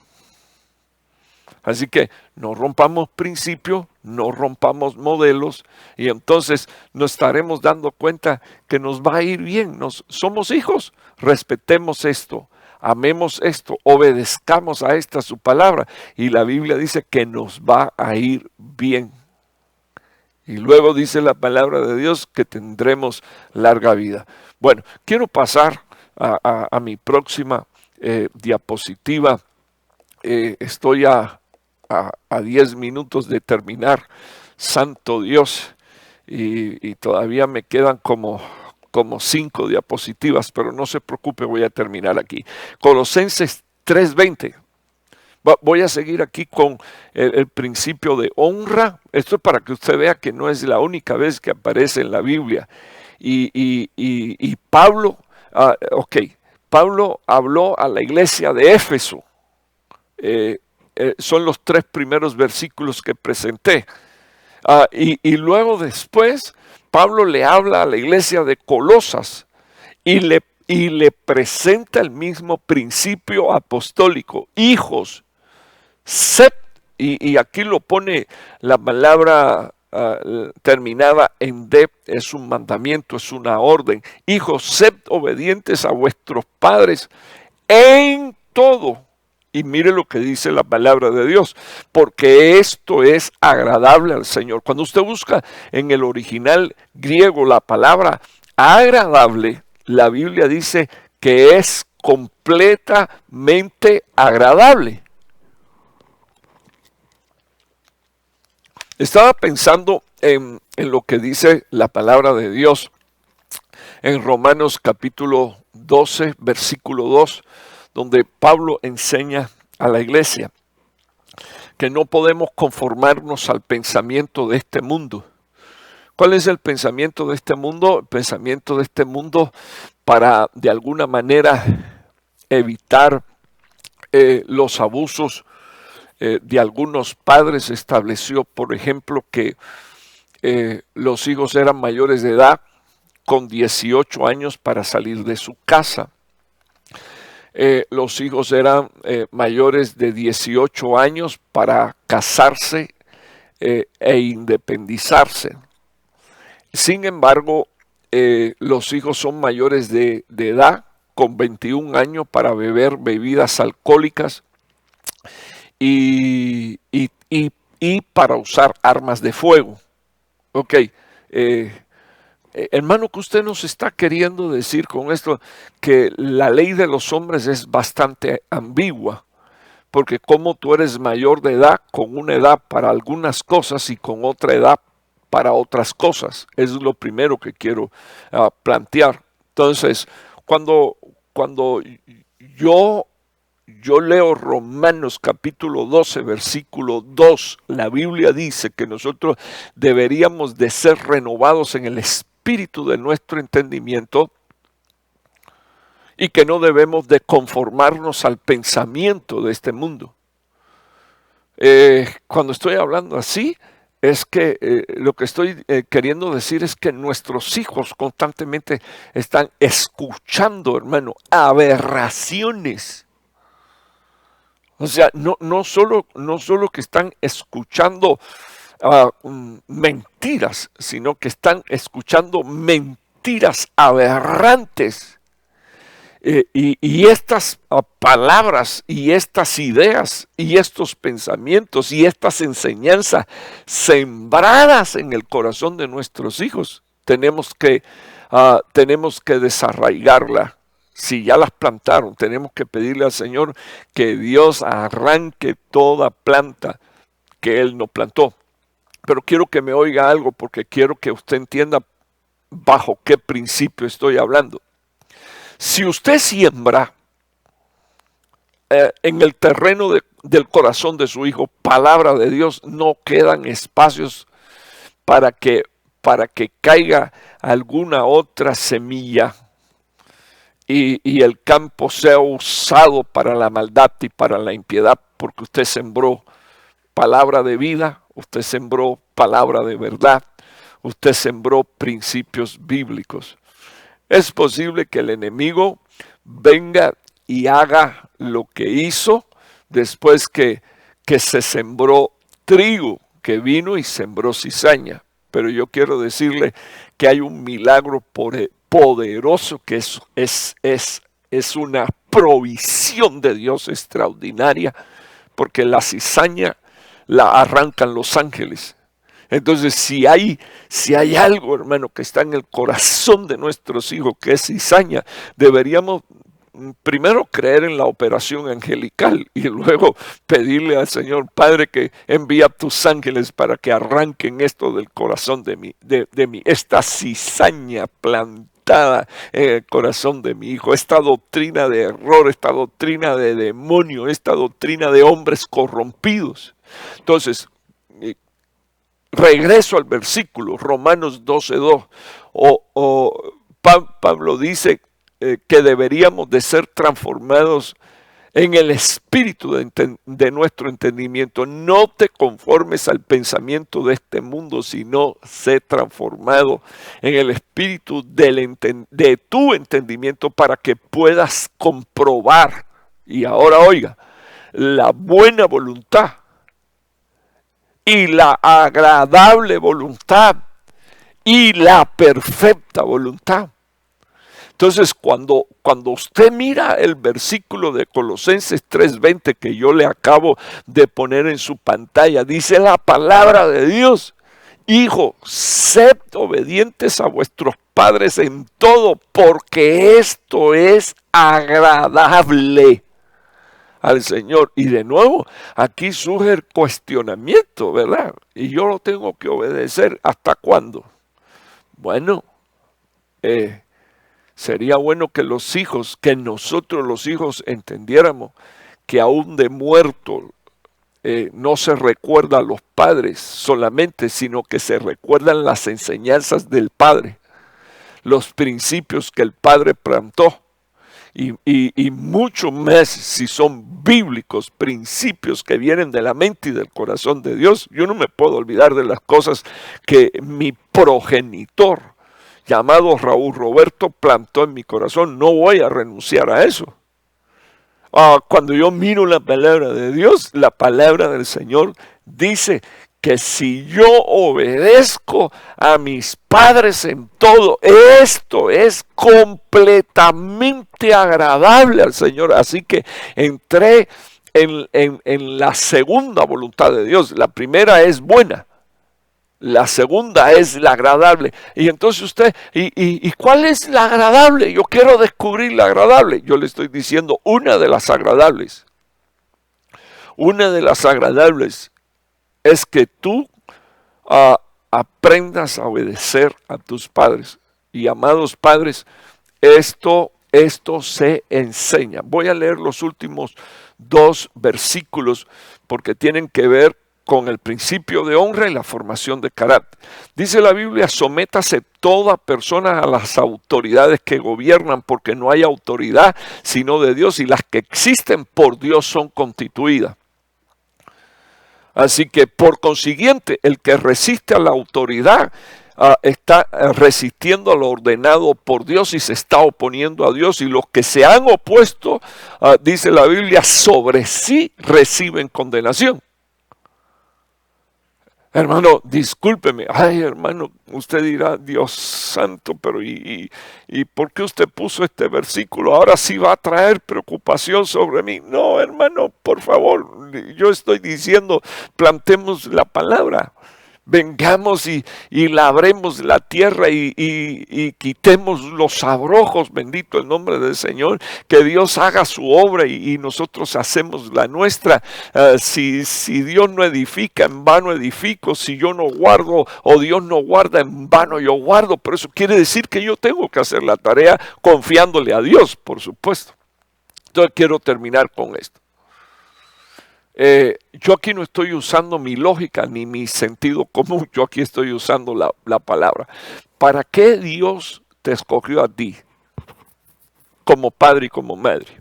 Así que no rompamos principios, no rompamos modelos y entonces nos estaremos dando cuenta que nos va a ir bien. Somos hijos, respetemos esto, amemos esto, obedezcamos a esta su palabra. Y la Biblia dice que nos va a ir bien. Y luego dice la palabra de Dios que tendremos larga vida. Bueno, quiero pasar a mi próxima diapositiva. Estoy a 10 minutos de terminar, santo Dios, y todavía me quedan como 5 diapositivas, pero no se preocupe, voy a terminar aquí. Colosenses 3:20. Voy a seguir aquí con el principio de honra. Esto es para que usted vea que no es la única vez que aparece en la Biblia. Y Pablo, Pablo habló a la iglesia de Éfeso. Son los 3 primeros versículos que presenté. Y luego después, Pablo le habla a la iglesia de Colosas y le presenta el mismo principio apostólico. Hijos, sed, y aquí lo pone la palabra terminada en de, es un mandamiento, es una orden. Hijos, sed obedientes a vuestros padres en todo. Y mire lo que dice la palabra de Dios, porque esto es agradable al Señor. Cuando usted busca en el original griego la palabra agradable, la Biblia dice que es completamente agradable. Estaba pensando en lo que dice la palabra de Dios en Romanos capítulo 12, versículo 2, donde Pablo enseña a la iglesia que no podemos conformarnos al pensamiento de este mundo. ¿Cuál es el pensamiento de este mundo? El pensamiento de este mundo para de alguna manera evitar los abusos de algunos padres. Estableció, por ejemplo, que los hijos eran mayores de edad con 18 años para salir de su casa. Los hijos eran mayores de 18 años para casarse e independizarse. Sin embargo, los hijos son mayores de edad con 21 años para beber bebidas alcohólicas y para usar armas de fuego. Ok, hermano, que usted nos está queriendo decir con esto que la ley de los hombres es bastante ambigua, porque como tú eres mayor de edad con una edad para algunas cosas y con otra edad para otras cosas. Eso es lo primero que quiero plantear. Entonces, cuando yo leo Romanos capítulo 12, versículo 2, la Biblia dice que nosotros deberíamos de ser renovados en el espíritu de nuestro entendimiento y que no debemos de conformarnos al pensamiento de este mundo. Cuando estoy hablando así, es que lo que estoy queriendo decir es que nuestros hijos constantemente están escuchando, hermano, aberraciones. O sea, no solo que están escuchando mentiras, sino que están escuchando mentiras aberrantes. Y estas palabras y estas ideas y estos pensamientos y estas enseñanzas sembradas en el corazón de nuestros hijos, tenemos que desarraigarla. Si ya las plantaron, tenemos que pedirle al Señor que Dios arranque toda planta que Él no plantó. Pero quiero que me oiga algo porque quiero que usted entienda bajo qué principio estoy hablando. Si usted siembra en el terreno del corazón de su hijo palabra de Dios, no quedan espacios para que caiga alguna otra semilla y el campo sea usado para la maldad y para la impiedad, porque usted sembró palabra de vida, usted sembró palabra de verdad, usted sembró principios bíblicos. Es posible que el enemigo venga y haga lo que hizo después que se sembró trigo, que vino y sembró cizaña. Pero yo quiero decirle que hay un milagro poderoso que es una provisión de Dios extraordinaria, porque la cizaña la arrancan los ángeles. Entonces, si hay algo, hermano, que está en el corazón de nuestros hijos, que es cizaña, deberíamos primero creer en la operación angelical y luego pedirle al Señor, Padre, que envía a tus ángeles para que arranquen esto del corazón de mí, esta cizaña plantada en el corazón de mi hijo, esta doctrina de error, esta doctrina de demonio, esta doctrina de hombres corrompidos. Entonces, regreso al versículo, Romanos 12:2, Pablo dice que deberíamos de ser transformados en el espíritu de nuestro entendimiento. No te conformes al pensamiento de este mundo, sino sé transformado en el espíritu de tu entendimiento para que puedas comprobar. Y ahora oiga, la buena voluntad y la agradable voluntad y la perfecta voluntad. Entonces, cuando usted mira el versículo de Colosenses 3:20 que yo le acabo de poner en su pantalla, dice la palabra de Dios: Hijo, sed obedientes a vuestros padres en todo, porque esto es agradable al Señor. Y de nuevo, aquí surge el cuestionamiento, ¿verdad? Y yo lo tengo que obedecer. ¿Hasta cuándo? Bueno, sería bueno que nosotros los hijos entendiéramos que aún de muerto no se recuerda a los padres solamente, sino que se recuerdan las enseñanzas del Padre, los principios que el Padre plantó. Y mucho más si son bíblicos, principios que vienen de la mente y del corazón de Dios. Yo no me puedo olvidar de las cosas que mi progenitor, llamado Raúl Roberto, plantó en mi corazón. No voy a renunciar a eso. Cuando yo miro la palabra de Dios, la palabra del Señor dice que si yo obedezco a mis padres en todo, esto es completamente agradable al Señor. Así que entré en la segunda voluntad de Dios. La primera es buena, la segunda es la agradable. Y entonces usted, ¿y cuál es la agradable? Yo quiero descubrir la agradable. Yo le estoy diciendo una de las agradables. Una de las agradables es que tú aprendas a obedecer a tus padres. Y amados padres, esto se enseña. Voy a leer los últimos 2 versículos porque tienen que ver con el principio de honra y la formación de carácter. Dice la Biblia: sométase toda persona a las autoridades que gobiernan, porque no hay autoridad sino de Dios, y las que existen por Dios son constituidas. Así que por consiguiente, el que resiste a la autoridad está resistiendo a lo ordenado por Dios y se está oponiendo a Dios, y los que se han opuesto, dice la Biblia, sobre sí reciben condenación. Hermano, discúlpeme. Ay, hermano, usted dirá: Dios santo, pero ¿y por qué usted puso este versículo? Ahora sí va a traer preocupación sobre mí. No, hermano, por favor, yo estoy diciendo, plantemos la palabra. Vengamos y labremos la tierra y quitemos los abrojos, bendito el nombre del Señor, que Dios haga su obra y nosotros hacemos la nuestra. Si Dios no edifica, en vano edifico. Si yo no guardo o Dios no guarda, en vano yo guardo. Pero eso quiere decir que yo tengo que hacer la tarea confiándole a Dios, por supuesto. Entonces quiero terminar con esto. Yo aquí no estoy usando mi lógica ni mi sentido común. Yo aquí estoy usando la palabra. ¿Para qué Dios te escogió a ti como padre y como madre?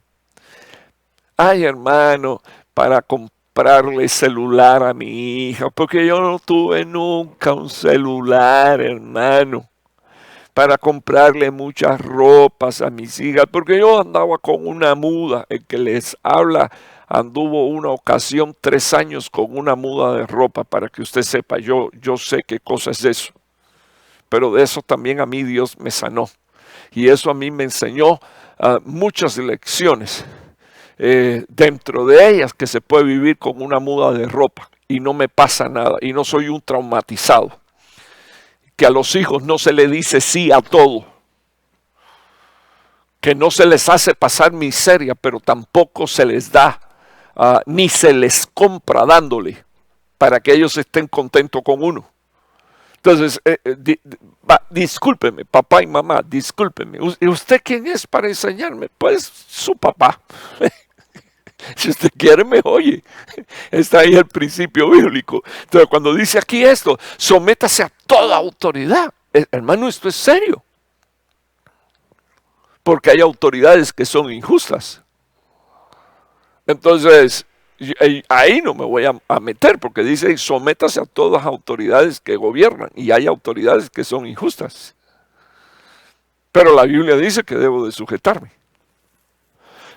Ay, hermano, para comprarle celular a mi hija, porque yo no tuve nunca un celular, hermano. Para comprarle muchas ropas a mis hijas, porque yo andaba con una muda. El que les habla anduvo una ocasión 3 años con una muda de ropa, para que usted sepa. Yo sé qué cosa es eso, pero de eso también a mí Dios me sanó, y eso a mí me enseñó muchas lecciones, dentro de ellas que se puede vivir con una muda de ropa y no me pasa nada, y no soy un traumatizado. Que a los hijos no se les dice sí a todo, que no se les hace pasar miseria, pero tampoco se les da ni se les compra dándole, para que ellos estén contentos con uno. Entonces, discúlpeme, papá y mamá, discúlpeme. ¿Usted quién es para enseñarme? Pues su papá. Si usted quiere, me oye. Está ahí el principio bíblico. Entonces, cuando dice aquí esto, sométase a toda autoridad. Hermano, esto es serio. Porque hay autoridades que son injustas. Entonces, ahí no me voy a meter, porque dice, sométase a todas las autoridades que gobiernan. Y hay autoridades que son injustas. Pero la Biblia dice que debo de sujetarme.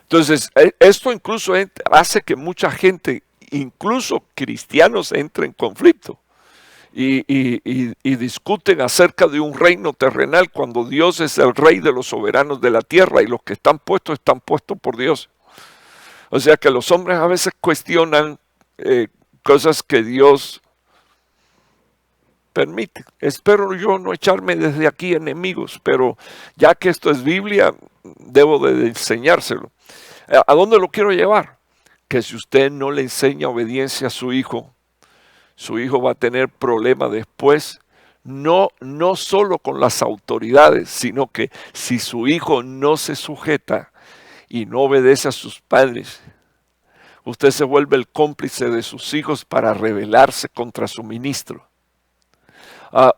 Entonces, esto incluso hace que mucha gente, incluso cristianos, entre en conflicto y discuten acerca de un reino terrenal cuando Dios es el rey de los soberanos de la tierra y los que están puestos por Dios. O sea que los hombres a veces cuestionan cosas que Dios permite. Espero yo no echarme desde aquí enemigos, pero ya que esto es Biblia, debo de enseñárselo. ¿A dónde lo quiero llevar? Que si usted no le enseña obediencia a su hijo va a tener problemas después, no solo con las autoridades, sino que si su hijo no se sujeta y no obedece a sus padres, usted se vuelve el cómplice de sus hijos para rebelarse contra su ministro.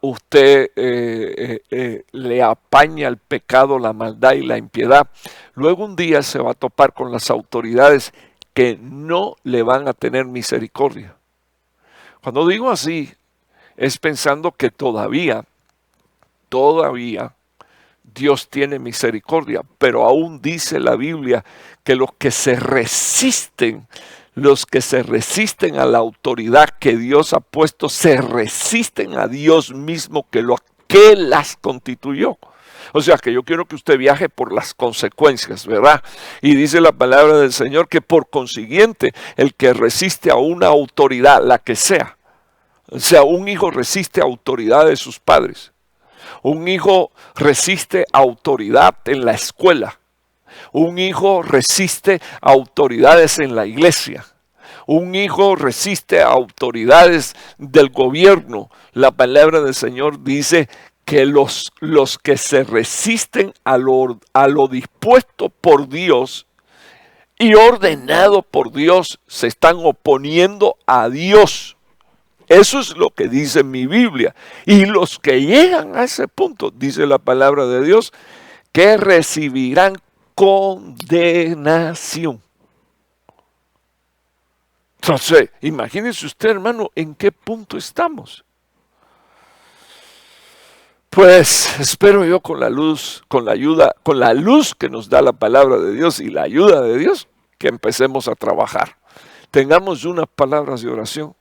Usted le apaña el pecado, la maldad y la impiedad. Luego un día se va a topar con las autoridades que no le van a tener misericordia. Cuando digo así, es pensando que todavía Dios tiene misericordia, pero aún dice la Biblia que los que se resisten a la autoridad que Dios ha puesto, se resisten a Dios mismo que las constituyó. O sea que yo quiero que usted viaje por las consecuencias, ¿verdad? Y dice la palabra del Señor que por consiguiente, el que resiste a una autoridad, la que sea, o sea, un hijo resiste a autoridad de sus padres. Un hijo resiste a autoridad en la escuela. Un hijo resiste a autoridades en la iglesia. Un hijo resiste a autoridades del gobierno. La palabra del Señor dice que los que se resisten a lo dispuesto por Dios y ordenado por Dios se están oponiendo a Dios. Eso es lo que dice mi Biblia. Y los que llegan a ese punto, dice la palabra de Dios, que recibirán condenación. Entonces, imagínese usted, hermano, en qué punto estamos. Pues espero yo con la luz que nos da la palabra de Dios y la ayuda de Dios, que empecemos a trabajar. Tengamos unas palabras de oración.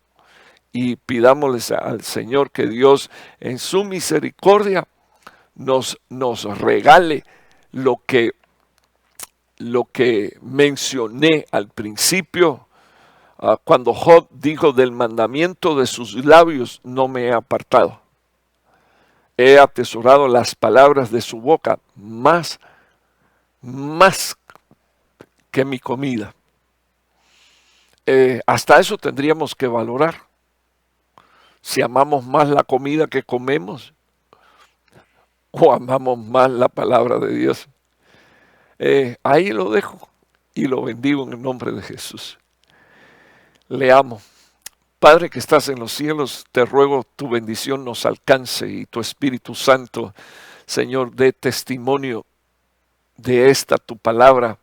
Y pidámosles al Señor que Dios en su misericordia nos regale lo que mencioné al principio, cuando Job dijo, del mandamiento de sus labios no me he apartado. He atesorado las palabras de su boca más que mi comida. Hasta eso tendríamos que valorar. Si amamos más la comida que comemos o amamos más la palabra de Dios. Ahí lo dejo y lo bendigo en el nombre de Jesús. Le amo. Padre que estás en los cielos, te ruego tu bendición nos alcance y tu Espíritu Santo, Señor, dé testimonio de esta tu palabra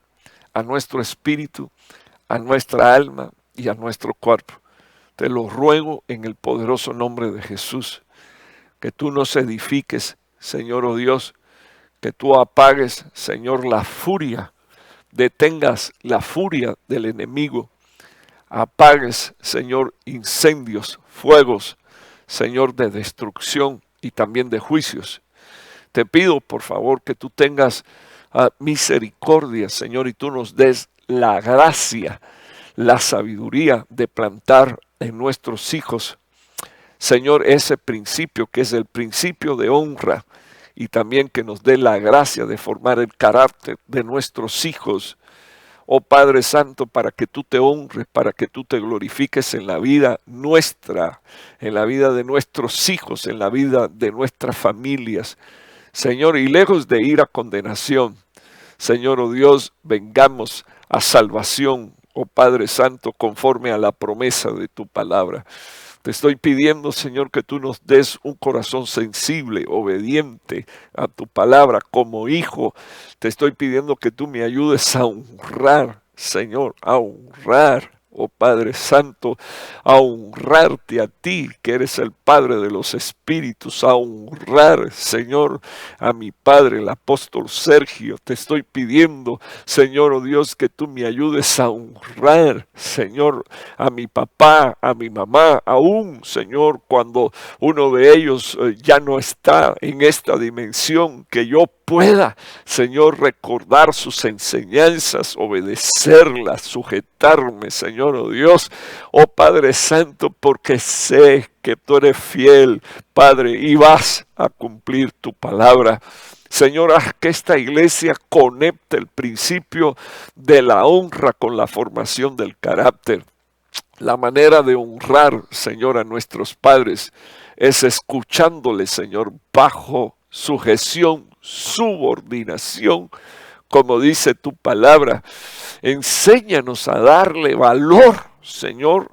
a nuestro espíritu, a nuestra alma y a nuestro cuerpo. Te lo ruego en el poderoso nombre de Jesús, que tú nos edifiques, Señor, oh Dios, que tú apagues, Señor, la furia, detengas la furia del enemigo, apagues, Señor, incendios, fuegos, Señor, de destrucción y también de juicios. Te pido, por favor, que tú tengas misericordia, Señor, y tú nos des la gracia, la sabiduría de plantar en nuestros hijos, Señor, ese principio que es el principio de honra, y también que nos dé la gracia de formar el carácter de nuestros hijos, oh Padre Santo, para que tú te honres, para que tú te glorifiques en la vida nuestra, en la vida de nuestros hijos, en la vida de nuestras familias, Señor, y lejos de ir a condenación, Señor, oh Dios, vengamos a salvación, oh Padre Santo, conforme a la promesa de tu palabra. Te estoy pidiendo, Señor, que tú nos des un corazón sensible, obediente a tu palabra como hijo. Te estoy pidiendo que tú me ayudes a honrar, Señor, a honrar, oh Padre Santo, a honrarte a ti, que eres el Padre de los Espíritus, a honrar, Señor, a mi Padre, el apóstol Sergio. Te estoy pidiendo, Señor, oh Dios, que tú me ayudes a honrar, Señor, a mi papá, a mi mamá, aún, Señor, cuando uno de ellos ya no está en esta dimensión, que yo pueda, Señor, recordar sus enseñanzas, obedecerlas, sujetarme, Señor, oh Dios, oh Padre Santo, porque sé que tú eres fiel, Padre, y vas a cumplir tu palabra. Señor, haz que esta iglesia conecte el principio de la honra con la formación del carácter. La manera de honrar, Señor, a nuestros padres es escuchándoles, Señor, bajo sujeción, subordinación, como dice tu palabra. Enséñanos a darle valor, Señor,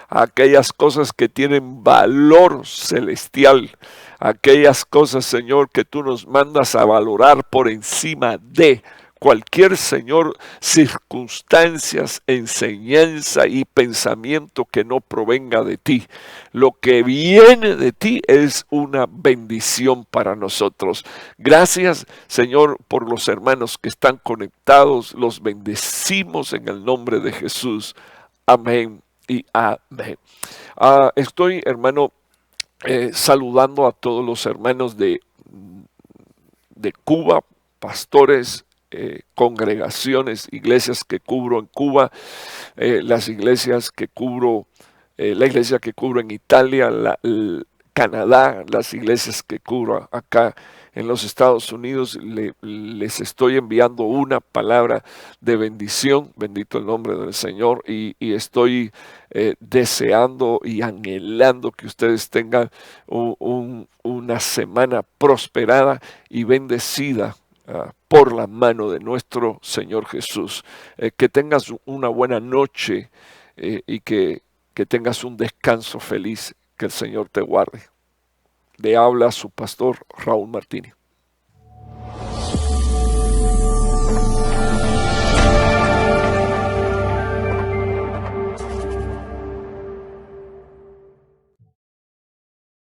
a aquellas cosas que tienen valor celestial, aquellas cosas, Señor, que tú nos mandas a valorar por encima de cualquier, Señor, circunstancias, enseñanza y pensamiento que no provenga de ti. Lo que viene de ti es una bendición para nosotros. Gracias, Señor, por los hermanos que están conectados. Los bendecimos en el nombre de Jesús. Amén y amén. Estoy, hermano, saludando a todos los hermanos de Cuba, pastores, congregaciones, iglesias que cubro en Cuba, las iglesias que cubro, la iglesia que cubro en Italia, Canadá, las iglesias que cubro acá en los Estados Unidos. Les estoy enviando una palabra de bendición, bendito el nombre del Señor, y estoy deseando y anhelando que ustedes tengan una semana prosperada y bendecida por la mano de nuestro Señor Jesús. Que tengas una buena noche y que tengas un descanso feliz. Que el Señor te guarde. Le habla su pastor Raúl Martínez.